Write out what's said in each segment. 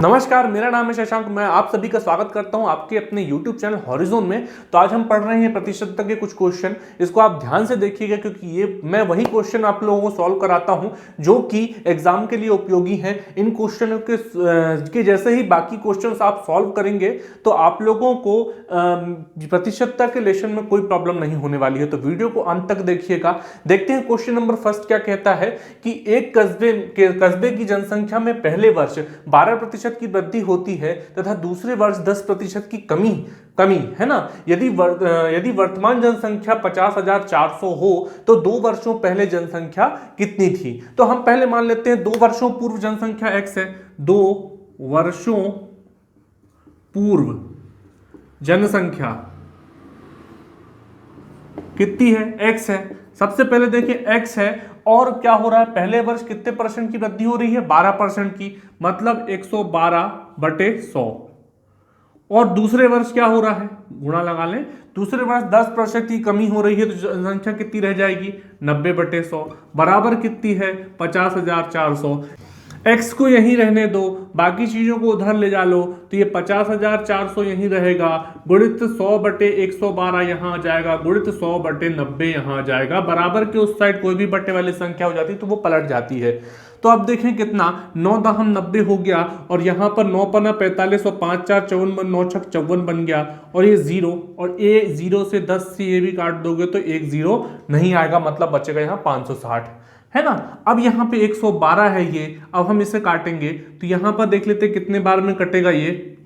नमस्कार, मेरा नाम है शशांक। मैं आप सभी का स्वागत करता हूं आपके अपने YouTube चैनल हॉरिजॉन में। तो आज हम पढ़ रहे हैं प्रतिशतता के कुछ क्वेश्चन। इसको आप ध्यान से देखिएगा क्योंकि ये मैं वही क्वेश्चन आप लोगों को सॉल्व कराता हूं जो कि एग्जाम के लिए उपयोगी हैं। इन क्वेश्चनों के जैसे ही बाकी क्वेश्चंस आप सॉल्व करेंगे तो आप लोगों को प्रतिशतता के लेसन में कोई प्रॉब्लम नहीं होने वाली है। तो वीडियो को अंत तक देखिएगा। देखते हैं क्वेश्चन नंबर फर्स्ट क्या कहता है कि एक कस्बे की जनसंख्या में पहले वर्ष 12% की वृद्धि होती है तथा दूसरे वर्ष 10% की कमी है ना। यदि वर्तमान जनसंख्या 50,400 हो तो 2 वर्षों पहले जनसंख्या कितनी थी। तो हम पहले मान लेते हैं 2 वर्षों पूर्व जनसंख्या x है। 2 वर्षों पूर्व जनसंख्या कितनी है, x है। सबसे पहले देखिए x है और क्या हो रहा है, पहले वर्ष कितने परसेंट की वृद्धि हो रही है, 12% की, मतलब 112/100। और दूसरे वर्ष क्या हो रहा है, गुणा लगा लें, दूसरे वर्ष 10% की कमी हो रही है तो जनसंख्या कितनी रह जाएगी, 90/100 बराबर कितनी है, 50,400। x को यहीं रहने दो, बाकी चीजों को उधर ले जा लो तो ये 50,400 यहीं रहेगा, गुणित 100/112 यहां आ जाएगा, गुणित 100/90 यहां आ जाएगा। बराबर के उस साइड कोई भी बट्टे वाली संख्या हो जाती है तो वो पलट जाती है। तो अब देखें कितना, 9 दहम 90 हो गया और यहाँ पर 9 पन्ना 45 और 5 4 54, 9 छक 54 बन गया। और ये 0 और ये 0 से 10 से ये भी काट दोगे तो एक 0 नहीं आएगा, मतलब बचेगा यहाँ 560 है ना। अब यहाँ पे 112 है ये, अब हम इसे काटेंगे तो यहाँ पर देख लेते हैं कितने बार में कटेगा ये,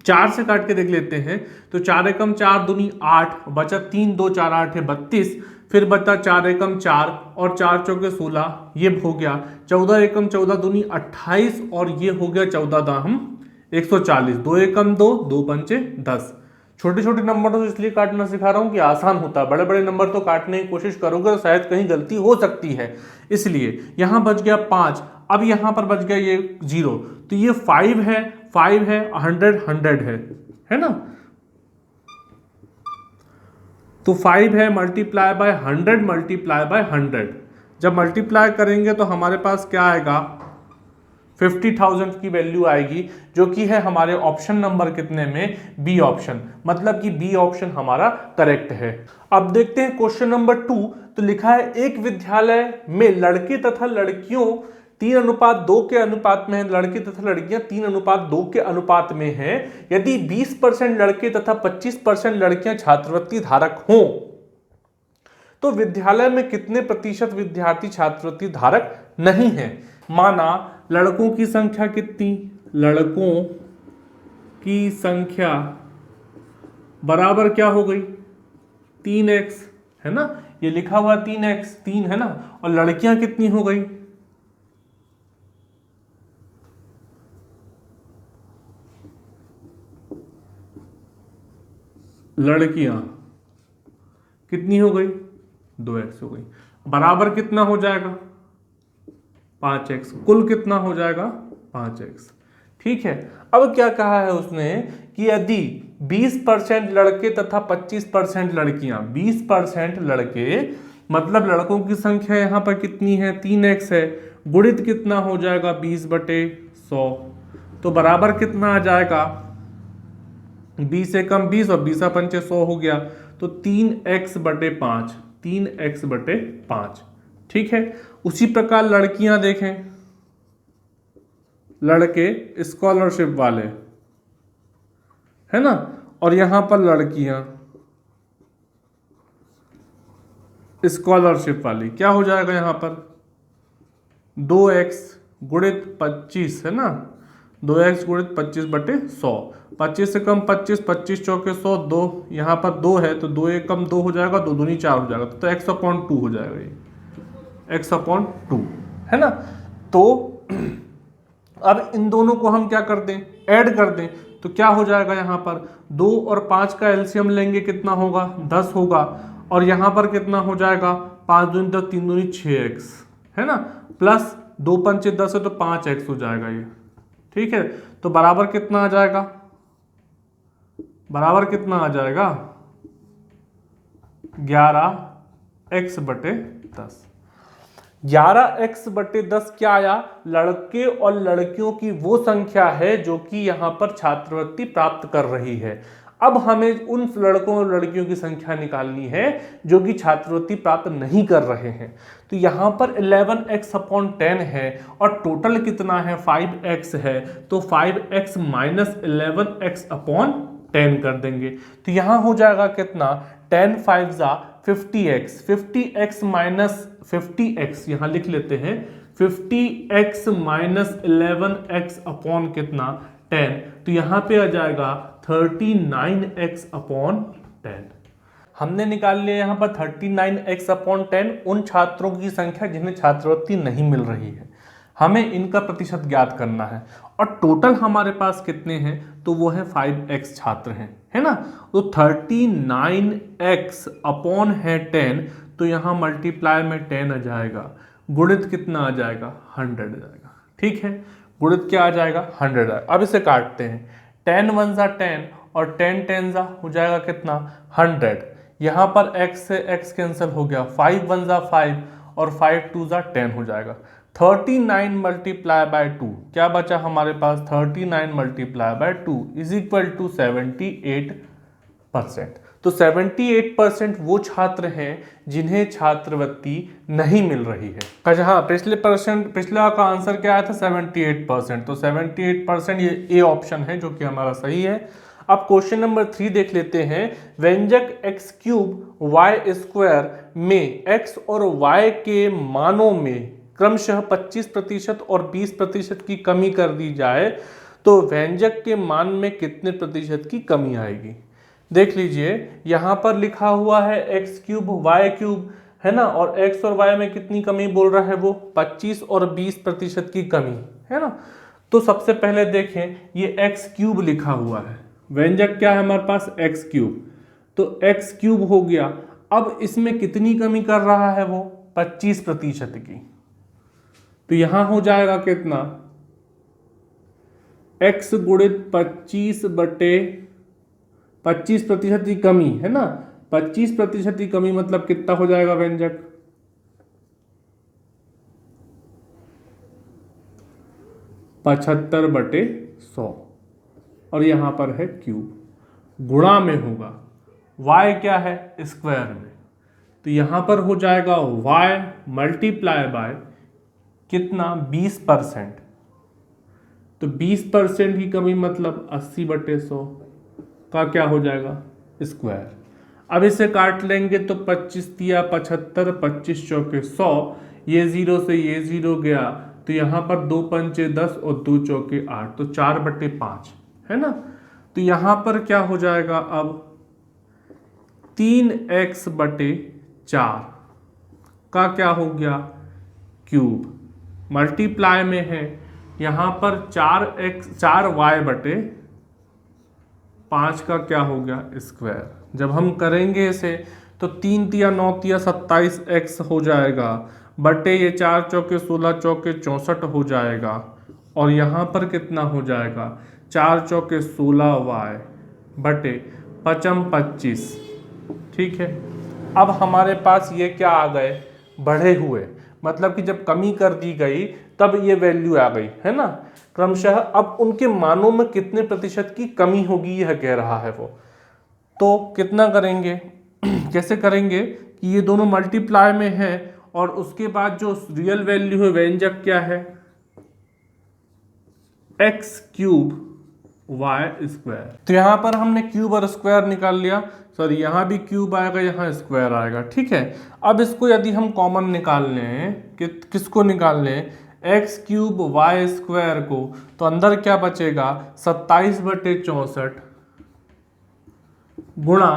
4 से काट के देख लेते हैं। तो 4 एकम 4 दूनी 8, बचा 3 2 4 8 है 32, फिर बचा 4 एकम 4 और 4 चौके 16, ये हो गया 14 एकम 14 दूनी 28 और ये हो गया 14 दाहम 140, 2 एकम 2, 2 पंचे 10। छोटे छोटे नंबर तो इसलिए काटना सिखा रहा हूं कि आसान होता है, बड़े बड़े नंबर तो काटने की कोशिश करोगे तो शायद कहीं गलती हो सकती है, इसलिए यहां बच गया 5। अब यहां पर बच गया ये 0, तो ये 5 है, 100 है ना। तो 5 है मल्टीप्लाई बाय 100 मल्टीप्लाई बाय 100, जब मल्टीप्लाई करेंगे तो हमारे पास क्या आएगा, 50,000 की वैल्यू आएगी, जो कि है हमारे ऑप्शन नंबर कितने में, बी ऑप्शन, मतलब कि बी ऑप्शन हमारा करेक्ट है। अब देखते हैं क्वेश्चन नंबर 2। तो लिखा है एक विद्यालय में लड़के तथा लड़कियों 3:2 के अनुपात में है, लड़के तथा लड़कियां 3:2 के अनुपात में हैं। यदि 20% लड़के तथा 25% लड़कियां छात्रवृत्ति धारक हों तो विद्यालय में कितने प्रतिशत विद्यार्थी छात्रवृत्ति धारक नहीं है। माना लड़कों की संख्या कितनी, लड़कों की संख्या बराबर क्या हो गई, 3x है ना, ये लिखा हुआ 3x 3 है ना, और लड़कियां कितनी हो गई, लड़कियां कितनी हो गई, 2x हो गई, बराबर कितना हो जाएगा, 5x, कुल कितना हो जाएगा 5x। ठीक है। अब क्या कहा है उसने कि यदि 20% लड़के तथा 25% लड़कियां, 20% लड़के मतलब लड़कों की संख्या यहां पर कितनी है, 3x है, गुणित कितना हो जाएगा 20/100, तो बराबर कितना आ जाएगा, 20 से कम 20 और 20 पंचे 100 हो गया, तो 3x/5, 3x/5। ठीक है। उसी प्रकार लड़कियां देखें, लड़के स्कॉलरशिप वाले है ना, और यहां पर लड़कियां स्कॉलरशिप वाली, क्या हो जाएगा यहां पर 2x गुणित 25 है ना, 2x गुणित 25/100, 25 से कम 25, 25 चौके 100, 2 यहां पर 2 है तो 2 एकम 2 हो जाएगा, 2 दूनी 4 हो जाएगा, तो x/2 हो जाएगा, ये x/2 है ना। तो अब इन दोनों को हम क्या कर दें, ऐड कर दें, तो क्या हो जाएगा, यहां पर 2 और 5 का एलसीएम लेंगे कितना होगा, 10 होगा, और यहां पर कितना हो जाएगा, 5 दूनी 10, 3 दूनी 6x है ना, प्लस 2 पंचे 10 है तो 5x हो जाएगा ये। ठीक है। तो बराबर कितना आ जाएगा, बराबर कितना आ जाएगा 11x/10। 11x/10 क्या आया? लड़के और लड़कियों की वो संख्या है जो कि यहाँ पर छात्रवृत्ति प्राप्त कर रही है। अब हमें उन लड़कों और लड़कियों की संख्या निकालनी है जो कि छात्रवृत्ति प्राप्त नहीं कर रहे हैं। तो यहाँ पर 11x/10 है और टोटल कितना है? 5x है, तो 5x माइनस 11x/10 कर देंगे। तो यहाँ हो जाएगा कितना? 10 5 जा 50x, 50x माइनस 50x यहाँ लिख लेते हैं, 50x माइनस 11x/ कितना? 10। तो यहाँ पे आ जाएगा 39x/10। हमने निकाल लिया यहाँ पर 39x/10 उन छात्रों की संख्या जिन्हें छात्रवृत्ति नहीं मिल रही है। हमें इनका प्रतिशत ज्ञात करना है और टोटल हमारे पास कितने हैं? तो वो है 5x छात्र हैं, है ना। तो 39x/ है 10, तो यहाँ मल्टीप्लाई में 10 आ जाएगा, गुणित कितना आ जाएगा? 100 आ जाएगा। ठीक है, गुणित क्या आ जाएगा? 100 आएगा। अब इसे काटते हैं, 10 1 जा 10 और 10 10 जा हो जाएगा कितना? 100। यहाँ पर x से x कैंसिल हो गया, 5 1 जा 5 और 5 2 जा 10 हो जाएगा। 39 मल्टीप्लाई बाय 2 क्या बचा हमारे पास? 39 multiply by 2 is equal to 78%। तो 78% वो छात्र हैं जिन्हें छात्रवृत्ति नहीं मिल रही है। हाँ, पिछला का आंसर क्या आया था? 78%। तो 78% ये ए ऑप्शन है जो कि हमारा सही है। अब क्वेश्चन नंबर 3 देख लेते हैं। व्यंजक x³ y² में x और y के मानों में क्रमशः 25% और 20% की कमी कर दी जाए तो व्यंजक के मान में कितने प्रतिशत की कमी आएगी? देख लीजिए, यहाँ पर लिखा हुआ है x³ y³ है ना, और x और y में कितनी कमी बोल रहा है वो? 25 और 20% की कमी, है ना। तो सबसे पहले देखें, ये x³ लिखा हुआ है, व्यंजक क्या है हमारे पास? x³, तो x³ हो गया। अब इसमें कितनी कमी कर रहा है वो? 25% की। तो यहां हो जाएगा कितना? x गुणित 25/25% की कमी, है ना। 25% की कमी मतलब कितना हो जाएगा व्यंजक? 75/100 और यहां पर है क्यूब, गुणा में होगा, y क्या है? स्क्वायर में। तो यहां पर हो जाएगा y मल्टीप्लाई बाय कितना? 20%। तो 20% की कमी मतलब 80/100 का क्या हो जाएगा? स्क्वायर। अब इसे काट लेंगे तो 25 तिया 75, 25 चौके 100, ये 0 से ये 0 गया, तो यहाँ पर 2 पंचे 10 और 2 चौके 8, तो 4/5, है ना। तो यहाँ पर क्या हो जाएगा? अब 3x/4 का क्या हो गया? क्यूब, मल्टीप्लाई में है यहाँ पर 4y/5 का क्या हो गया? स्क्वायर। जब हम करेंगे इसे तो 3 तिया 9 तिया 27x हो जाएगा, बटे ये 4 चौके 16 चौके 64 हो जाएगा, और यहाँ पर कितना हो जाएगा? 4 चौके 16y बटे 5 25। ठीक है, अब हमारे पास ये क्या आ गए? बढ़े हुए, मतलब कि जब कमी कर दी गई तब ये वैल्यू आ गई, है ना। क्रमशः अब उनके मानों में कितने प्रतिशत की कमी होगी यह कह रहा है वो। तो कितना करेंगे? कैसे करेंगे कि ये दोनों मल्टीप्लाई में है और उसके बाद जो रियल वैल्यू है व्यंजक क्या है? x³ y²। तो यहां पर हमने क्यूब और स्क्वायर निकाल लिया, सॉरी यहां भी क्यूब आएगा, यहां स्क्वायर आएगा। ठीक है, अब इसको यदि हम कॉमन निकाल लें, किसको निकाल लें? x³ y² को, तो अंदर क्या बचेगा? 27/64 गुणा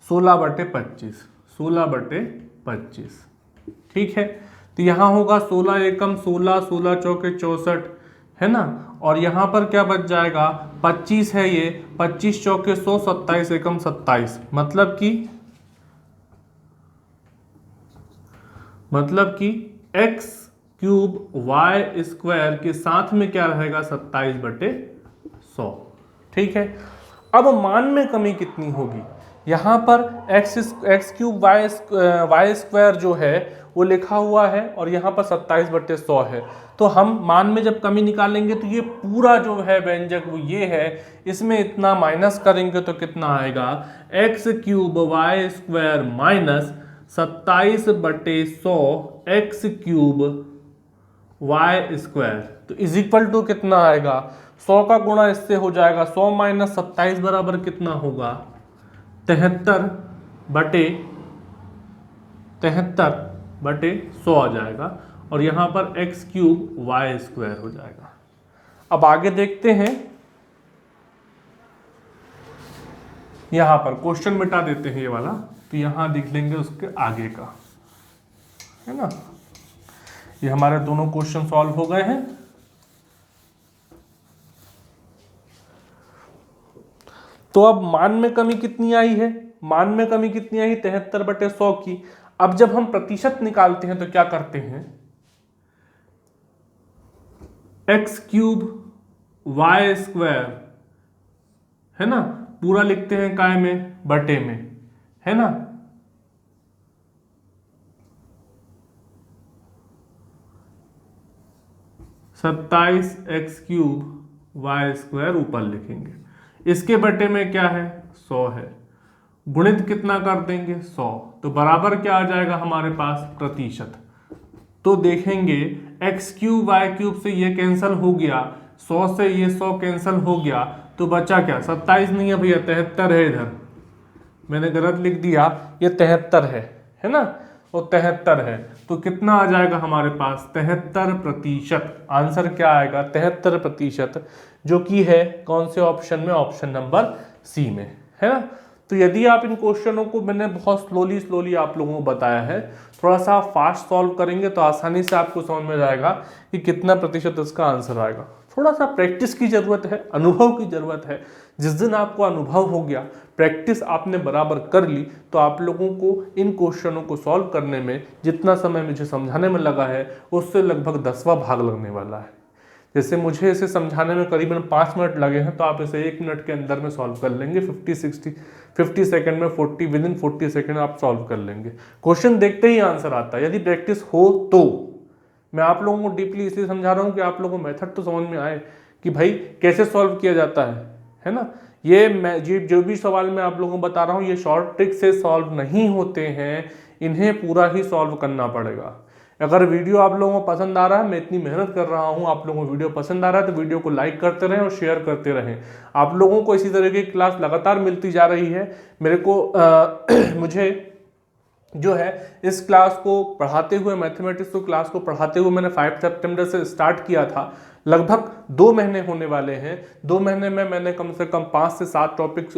16/25, 16/25। ठीक है, तो यहां होगा 16 एकम 16, 16 चौके 64, है ना। और यहां पर क्या बच जाएगा? 25 है ये, 25 चौके 100, 27 एकम 27, मतलब कि x³ y² के साथ में क्या रहेगा? 27/100। ठीक है, अब मान में कमी कितनी होगी? यहाँ पर एक्स क्यूब वाई स्क्वायर जो है वो लिखा हुआ है और यहाँ पर 27/100 है। तो हम मान में जब कमी निकालेंगे तो ये पूरा जो है व्यंजक वो ये है, इसमें इतना माइनस करेंगे तो कितना आएगा, X cube Y square minus 27/100 X cube Y square. तो इज इक्वल टू कितना आएगा, 100 का गुणा इससे हो जाएगा, 100 माइनस 27 बराबर कितना होगा, 73/100 आ जाएगा और यहाँ पर एक्स क्यूब वाई स्क्वायर हो जाएगा। अब आगे देखते हैं, यहाँ पर क्वेश्चन मिटा देते हैं ये वाला, तो यहाँ लिख लेंगे उसके आगे का, है ना। ये हमारे दोनों क्वेश्चन सॉल्व हो गए हैं। तो अब मान में कमी कितनी आई है, मान में कमी कितनी आई, 73/100 की। अब जब हम प्रतिशत निकालते हैं तो क्या करते हैं, एक्स क्यूब वाई स्क्वायर, है ना, पूरा लिखते हैं काय में, बटे में, है ना, सत्ताईस एक्स क्यूब वाई स्क्वायर ऊपर लिखेंगे, इसके बटे में क्या है, 100 है, गुणित कितना कर देंगे, 100, तो बराबर क्या आ जाएगा हमारे पास, प्रतिशत। तो देखेंगे एक्स क्यूब वाई क्यूब से ये कैंसिल हो गया, 100 से ये 100 कैंसिल हो गया, तो बचा क्या, 27 नहीं है भैया, 73 है, इधर मैंने गलत लिख दिया, ये 73 है ना, वो 73 है। तो कितना आ जाएगा हमारे पास, 73%। आंसर क्या आएगा, 73%, जो कि है कौन से ऑप्शन में, ऑप्शन नंबर सी में, है ना। तो यदि आप इन क्वेश्चनों को, मैंने बहुत स्लोली आप लोगों को बताया है, थोड़ा सा फास्ट सॉल्व करेंगे तो आसानी से आपको समझ में जाएगा कि कितना प्रतिशत इसका आंसर आएगा। थोड़ा सा प्रैक्टिस की जरूरत है, अनुभव की जरूरत है। जिस दिन आपको अनुभव हो गया, प्रैक्टिस आपने बराबर कर ली, तो आप लोगों को इन क्वेश्चनों को सॉल्व करने में जितना समय मुझे समझाने में लगा है उससे लगभग 10वां भाग लगने वाला है। जैसे मुझे इसे समझाने में करीबन 5 मिनट लगे हैं, तो आप इसे 1 मिनट के अंदर में सॉल्व कर लेंगे। 50 सेकंड में 40 विदिन 40 सेकंड आप सॉल्व कर लेंगे। क्वेश्चन देखते ही आंसर आता है, यदि प्रैक्टिस हो तो। मैं आप लोगों को डीपली इसलिए समझा रहा हूँ कि आप लोगों को मेथड तो समझ में आए कि भाई कैसे सॉल्व किया जाता है ना। ये जो भी सवाल मैं आप लोगों को बता रहा हूँ, ये शॉर्ट ट्रिक से सॉल्व नहीं होते हैं, इन्हें पूरा ही सॉल्व करना पड़ेगा। अगर वीडियो आप लोगों को पसंद आ रहा है, मैं इतनी मेहनत कर रहा हूँ, आप लोगों को वीडियो पसंद आ रहा है, तो वीडियो को लाइक करते रहें और शेयर करते रहें। आप लोगों को इसी तरह की क्लास लगातार मिलती जा रही है। मेरे को मुझे जो है इस क्लास को पढ़ाते हुए, मैथमेटिक्स को क्लास को पढ़ाते हुए मैंने 5 सितंबर से स्टार्ट किया था। लगभग 2 महीने होने वाले हैं। 2 महीने में मैंने कम से कम 5 से 7 टॉपिक्स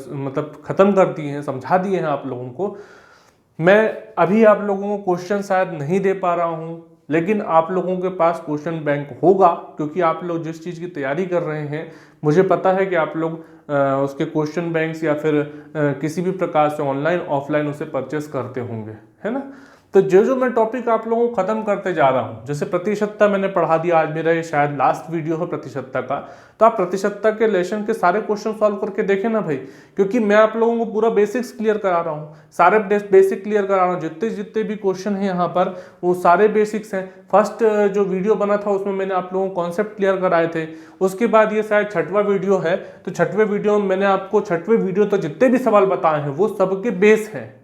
मतलब ख़त्म कर दिए हैं, समझा दिए हैं आप लोगों को। मैं अभी आप लोगों को क्वेश्चन शायद नहीं दे पा रहा हूँ, लेकिन आप लोगों के पास क्वेश्चन बैंक होगा, क्योंकि आप लोग जिस चीज़ की तैयारी कर रहे हैं, मुझे पता है कि आप लोग उसके क्वेश्चन बैंक्स या फिर किसी भी प्रकार से ऑनलाइन ऑफलाइन उसे परचेस करते होंगे, है ना। तो जो मैं टॉपिक आप लोगों को खत्म करते जा रहा हूँ, जैसे प्रतिशतता मैंने पढ़ा दिया, आज मेरा ये शायद लास्ट वीडियो है प्रतिशतता का, तो आप प्रतिशतता के लेसन के सारे क्वेश्चन सॉल्व करके देखें ना भाई, क्योंकि मैं आप लोगों को पूरा बेसिक्स क्लियर करा रहा हूँ, सारे बेसिक क्लियर करा रहा हूँ। जितने भी क्वेश्चन हैं यहाँ पर वो सारे बेसिक्स हैं। फर्स्ट जो वीडियो बना था उसमें मैंने आप लोगों को कॉन्सेप्ट क्लियर कराए थे। उसके बाद ये शायद 6वां वीडियो है, तो 6वें वीडियो में मैंने आपको 6वें वीडियो तो जितने भी सवाल बताए हैं वो सबके बेस हैं।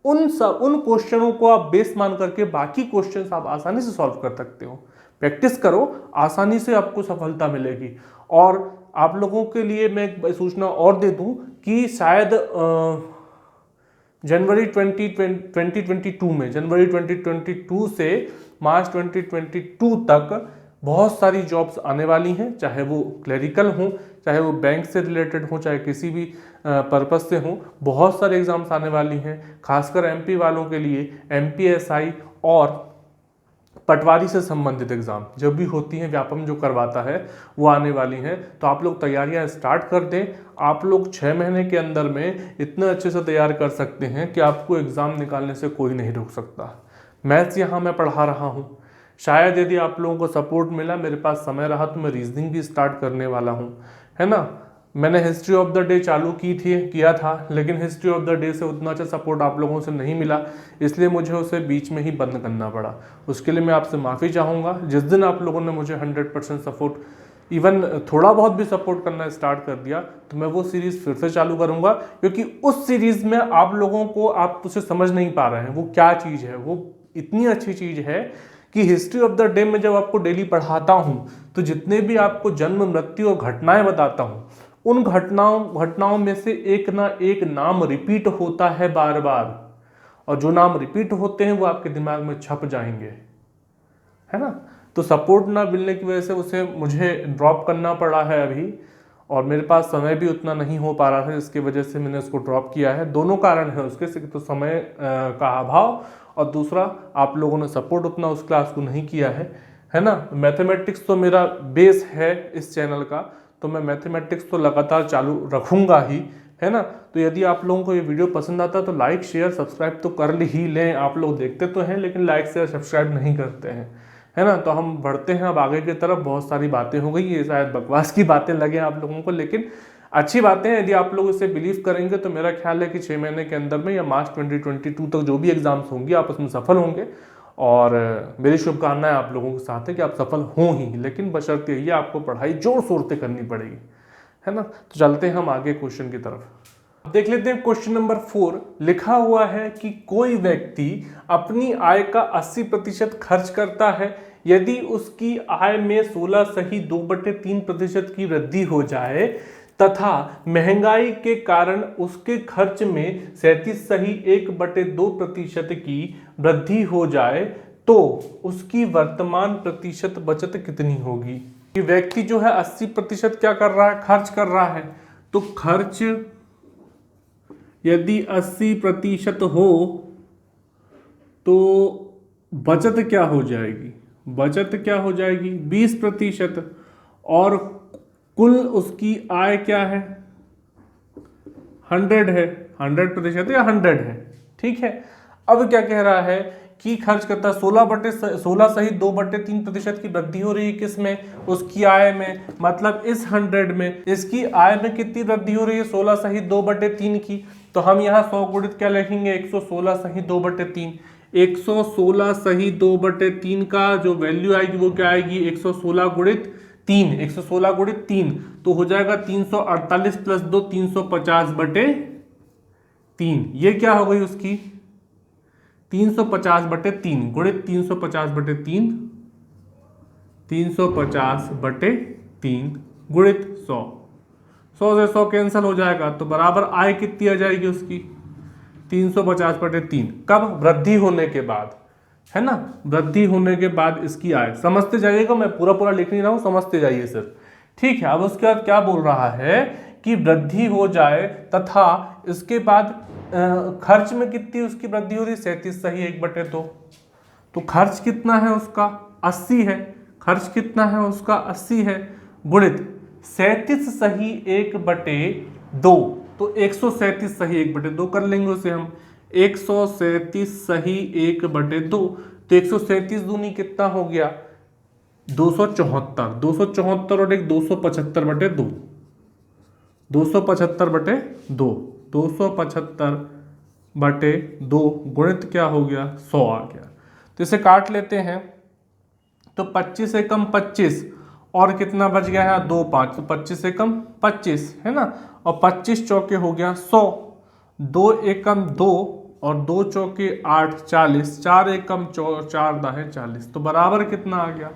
उन क्वेश्चनों को आप बेस मान करके बाकी क्वेश्चंस आप आसानी से सॉल्व कर सकते हो। प्रैक्टिस करो, आसानी से आपको सफलता मिलेगी। और आप लोगों के लिए मैं एक सूचना और दे दूं कि शायद जनवरी 2022 से मार्च 2022 तक बहुत सारी जॉब्स आने वाली हैं, चाहे वो क्लरिकल हों, चाहे वो बैंक से रिलेटेड हो, चाहे किसी भी पर्पस से हो। बहुत सारे एग्जाम्स आने वाली हैं, खासकर एमपी वालों के लिए एमपीएसआई और पटवारी से संबंधित एग्जाम जब भी होती हैं, व्यापम जो करवाता है, वो आने वाली हैं। तो आप लोग तैयारियां स्टार्ट कर दें। आप लोग 6 महीने के अंदर में इतना अच्छे से तैयार कर सकते हैं कि आपको एग्जाम निकालने से कोई नहीं रोक सकता। मैथ्स यहाँ मैं पढ़ा रहा हूँ, शायद यदि आप लोगों को सपोर्ट मिला, मेरे पास समय रहा, तो मैं रीजनिंग भी स्टार्ट करने वाला हूँ, है ना। मैंने हिस्ट्री ऑफ द डे चालू किया था, लेकिन हिस्ट्री ऑफ द डे से उतना अच्छा सपोर्ट आप लोगों से नहीं मिला, इसलिए मुझे उसे बीच में ही बंद करना पड़ा। उसके लिए मैं आपसे माफ़ी चाहूँगा। जिस दिन आप लोगों ने मुझे 100% सपोर्ट, इवन थोड़ा बहुत भी सपोर्ट करना स्टार्ट कर दिया, तो मैं वो सीरीज़ फिर से चालू करूँगा, क्योंकि उस सीरीज़ में आप लोगों को, आप उसे समझ नहीं पा रहे हैं वो क्या चीज़ है। वो इतनी अच्छी चीज़ है कि हिस्ट्री ऑफ द डे में जब आपको डेली पढ़ाता हूँ तो जितने भी आपको जन्म मृत्यु और घटनाएं बताता हूँ, उन घटनाओं में से एक ना एक नाम रिपीट होता है बार बार, और जो नाम रिपीट होते हैं वो आपके दिमाग में छप जाएंगे, है ना। तो सपोर्ट ना मिलने की वजह से उसे मुझे ड्रॉप करना पड़ा है अभी, और मेरे पास समय भी उतना नहीं हो पा रहा था, जिसकी वजह से मैंने उसको ड्रॉप किया है। दोनों कारण है उसके, तो समय का अभाव, और दूसरा आप लोगों ने सपोर्ट उतना उस क्लास को नहीं किया है ना। मैथमेटिक्स तो मेरा बेस है इस चैनल का, तो मैं मैथमेटिक्स तो लगातार चालू रखूँगा ही, है ना। तो यदि आप लोगों को ये वीडियो पसंद आता है तो लाइक शेयर सब्सक्राइब तो कर ही लें। आप लोग देखते तो हैं लेकिन लाइक शेयर सब्सक्राइब नहीं करते हैं, है ना। तो हम बढ़ते हैं अब आगे की तरफ। बहुत सारी बातें हो गई, ये शायद बकवास की बातें लगे आप लोगों को, लेकिन अच्छी बातें हैं। यदि आप लोग इसे बिलीव करेंगे तो मेरा ख्याल है कि 6 महीने के अंदर में या मार्च 2022 तक जो भी एग्जाम्स होंगी आप उसमें सफल होंगे, और मेरी शुभकामनाएं आप लोगों के साथ है कि आप सफल हों ही, लेकिन बशर्ते ये आपको पढ़ाई जोर शोर से करनी पड़ेगी, है ना। तो चलते हैं हम आगे क्वेश्चन की तरफ। देख लेते हैं क्वेश्चन नंबर 4। लिखा हुआ है कि कोई व्यक्ति अपनी आय का 80% खर्च करता है। यदि उसकी आय में 16 सही 2/3% की वृद्धि हो जाए तथा महंगाई के कारण उसके खर्च में 37 सही 1/2% की वृद्धि हो जाए, तो उसकी वर्तमान प्रतिशत बचत कितनी होगी। कि व्यक्ति जो है 80% क्या कर रहा है, खर्च कर रहा है, तो खर्च यदि 80% हो तो बचत क्या हो जाएगी, बचत क्या हो जाएगी 20%, और कुल उसकी आय क्या है 100 है, 100% या 100 है, ठीक है। अब क्या कह रहा है कि खर्च करता 16 सही 2/3% की वृद्धि हो रही है किसमें, उसकी आय में। मतलब इस 100 में इसकी आय में कितनी वृद्धि हो रही है 16 सही 2/3 की, तो हम यहाँ 100 गुणित क्या लिखेंगे 116 सही 2/3। 116 सही 2/3 का जो वैल्यू आएगी वो क्या आएगी 116 गुणित 3, 116 गुणित 3 तो हो जाएगा 348 प्लस 2 350/3। ये क्या हो गई उसकी 350/3 गुणित 350/3, 350/3 गुणित 100, 100 से 100 कैंसिल हो जाएगा, तो बराबर आय कितनी आ जाएगी उसकी 350/3। कब, वृद्धि होने के बाद, है ना। वृद्धि होने के बाद इसकी आय, समझते जाइएगा, मैं पूरा पूरा लिख नहीं रहा हूं, समझते जाइए सिर्फ, ठीक है। अब उसके बाद क्या बोल रहा है कि वृद्धि हो जाए तथा इसके बाद खर्च में कितनी उसकी वृद्धि हो रही 37 सही 1/2, तो खर्च कितना है उसका 80 है, खर्च कितना है उसका 80 है, गुणित 37 सही 1/2, तो 137 सही 1/2 कर लेंगे उसे हम, 137 सही 1/2, तो 137 दूनी कितना हो गया 274, 274 और एक 275/2, 275/2, 275/2 गुणित क्या हो गया 100 आ गया। तो इसे काट लेते हैं, तो 25 से कम 25 और कितना बच गया है 2 5, तो 25 से कम 25, है ना, और 25 चौके हो गया 100, 2 एकम 2 और 2 चौके 8 40, 4 एकम 4 दाहे 40, तो बराबर कितना आ गया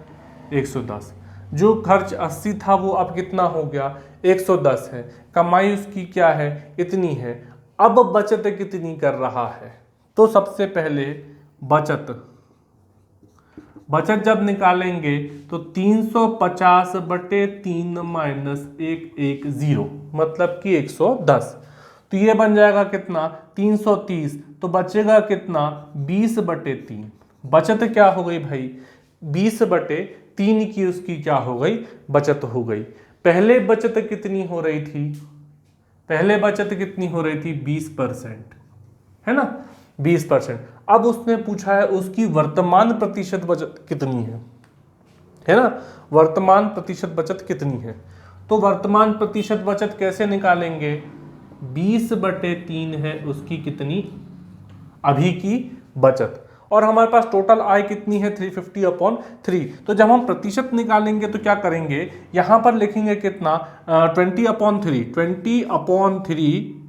110। जो खर्च 80 था वो अब कितना हो गया 110 है, कमाई उसकी क्या है इतनी है। अब बचत कितनी कर रहा है, तो सबसे पहले बचत जब निकालेंगे तो 350/3 माइनस 110 मतलब कि 110, तो ये बन जाएगा कितना 330, तो बचेगा कितना 20/3। बचत क्या हो गई भाई 20/3 की उसकी क्या हो गई बचत हो गई। पहले बचत कितनी हो रही थी, पहले बचत कितनी हो रही थी 20%, है ना 20%। अब उसने पूछा है उसकी वर्तमान प्रतिशत बचत कितनी है ना, वर्तमान प्रतिशत बचत कितनी है, तो वर्तमान प्रतिशत बचत कैसे निकालेंगे, 20/3 है उसकी कितनी, अभी की बचत, और हमारे पास टोटल आय कितनी है 350/3। तो जब हम प्रतिशत निकालेंगे तो क्या करेंगे, यहां पर लिखेंगे कितना 20/3, 20/3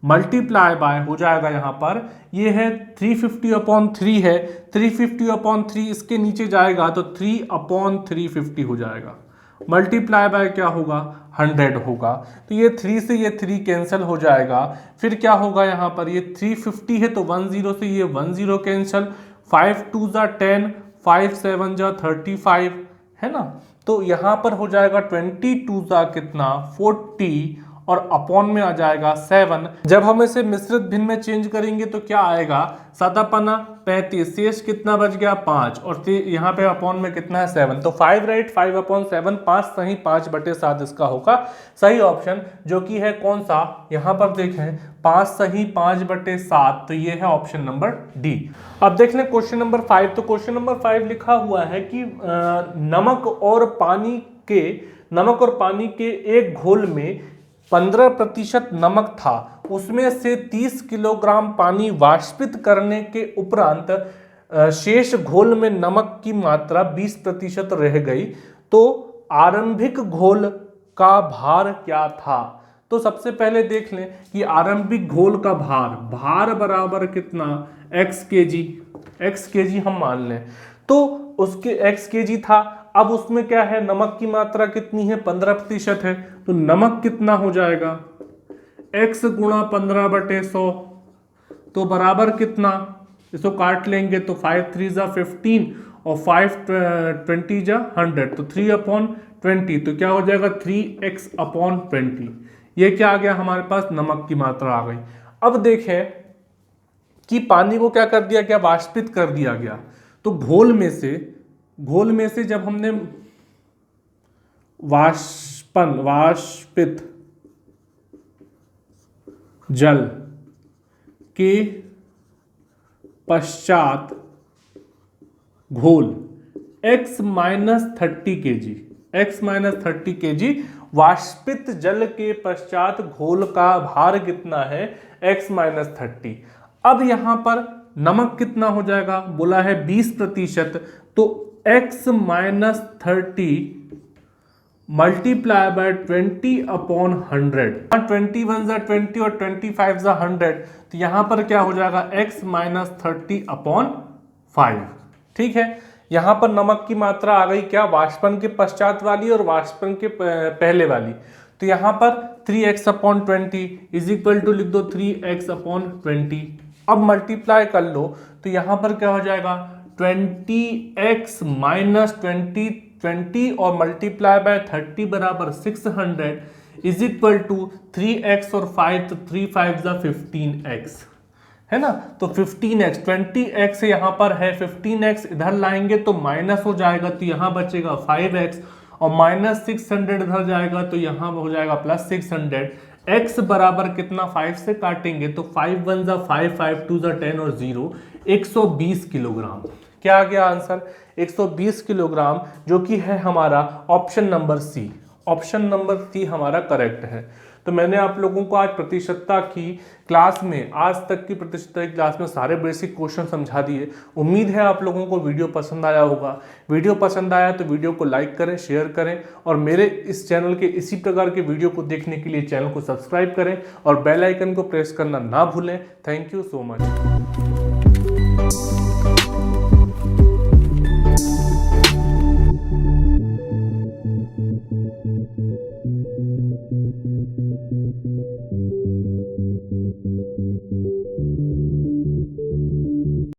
मल्टीप्लाई बाय हो जाएगा यहाँ पर, ये है 350/3 है, 350/3 इसके नीचे जाएगा तो 3/350 हो जाएगा, मल्टीप्लाई बाय क्या होगा 100 होगा। तो ये 3 से ये 3 कैंसिल हो जाएगा, फिर क्या होगा यहाँ पर, ये 350 है तो 10 से ये 10 कैंसिल, 5 2 जा 10, 5 7 जा 35 है ना। तो यहाँ पर हो जाएगा 22 जा कितना 40 और अपॉन में आ जाएगा 7। जब हम इसे मिश्रित भिन्न में चेंज करेंगे तो क्या आएगा, 7/5 35, शेष कितना बच गया 5, और यहाँ पे अपॉन में कितना है 7, तो 5 राइट, 5/7, 5 सही 5/7 इसका होगा सही ऑप्शन, जो कि है कौन सा, यहाँ पर देखें 5 सही 5/7, तो ये है ऑप्शन नंबर डी। अब देख लें क्वेश्चन नंबर 5। तो क्वेश्चन नंबर 5 लिखा हुआ है कि नमक और पानी के एक घोल में 15% नमक था, उसमें से 30 किलोग्राम पानी वाष्पित करने के उपरांत शेष घोल में नमक की मात्रा 20% रह गई, तो आरंभिक घोल का भार क्या था। तो सबसे पहले देख लें कि आरंभिक घोल का भार बराबर कितना x kg हम मान लें, तो उसके x kg था, अब उसमें क्या है नमक की मात्रा कितनी है 15% है, तो नमक कितना हो जाएगा x गुणा 15/100, तो बराबर कितना, इसको काट लेंगे तो 5 3 जा 15 और 5 20 जा 100, तो 3/20, तो क्या हो जाएगा 3x/20। ये क्या आ गया हमारे पास, नमक की मात्रा आ गई। अब देखें कि पानी को क्या कर दिया गया, वाष्पित कर दिया गया, तो घोल में से जब हमने वाष्पित जल के पश्चात घोल x - 30 kg वाष्पित जल के पश्चात घोल का भार कितना है x - 30। अब यहां पर नमक कितना हो जाएगा, बोला है 20%, तो x - 30 मल्टीप्लाई बाय 20/100, 21 जा 20 और 25 जा 100, तो यहां पर क्या हो जाएगा x - 30/5। ठीक है, यहां पर नमक की मात्रा आ गई क्या, वाष्पन के पश्चात वाली और वाष्पन के पहले वाली, तो यहां पर 3x/20 इज इक्वल टू लिख दो 3x/20। अब मल्टीप्लाई कर लो तो यहां पर क्या हो जाएगा 20x - 20 और मल्टीप्लाई बाय 30 बराबर 600 इज इक्वल टू 3x और 5, तो 3 5 जा 15x है ना, तो 15x 20x यहाँ पर है, 15x इधर लाएंगे तो माइनस हो जाएगा, तो यहाँ बचेगा 5x और -600 इधर जाएगा तो यहाँ हो जाएगा +600। x बराबर कितना 5 से काटेंगे तो 5 1 जा 5, 5 2 जा 10 और 0 120 किलोग्राम। क्या आ गया आंसर 120 किलोग्राम, जो कि है हमारा option number C. Option number C हमारा करेक्ट है। तो मैंने आप लोगों को आज प्रतिशतता की क्लास में, आज तक की प्रतिशतता की क्लास में सारे बेसिक क्वेश्चन समझा दिए। उम्मीद है आप लोगों को वीडियो पसंद आया होगा। वीडियो पसंद आया तो वीडियो को लाइक करें, शेयर करें, और मेरे इस चैनल के इसी प्रकार के वीडियो को देखने के लिए चैनल को सब्सक्राइब करें और बेल आइकन को प्रेस करना ना भूलें। Thank you so much.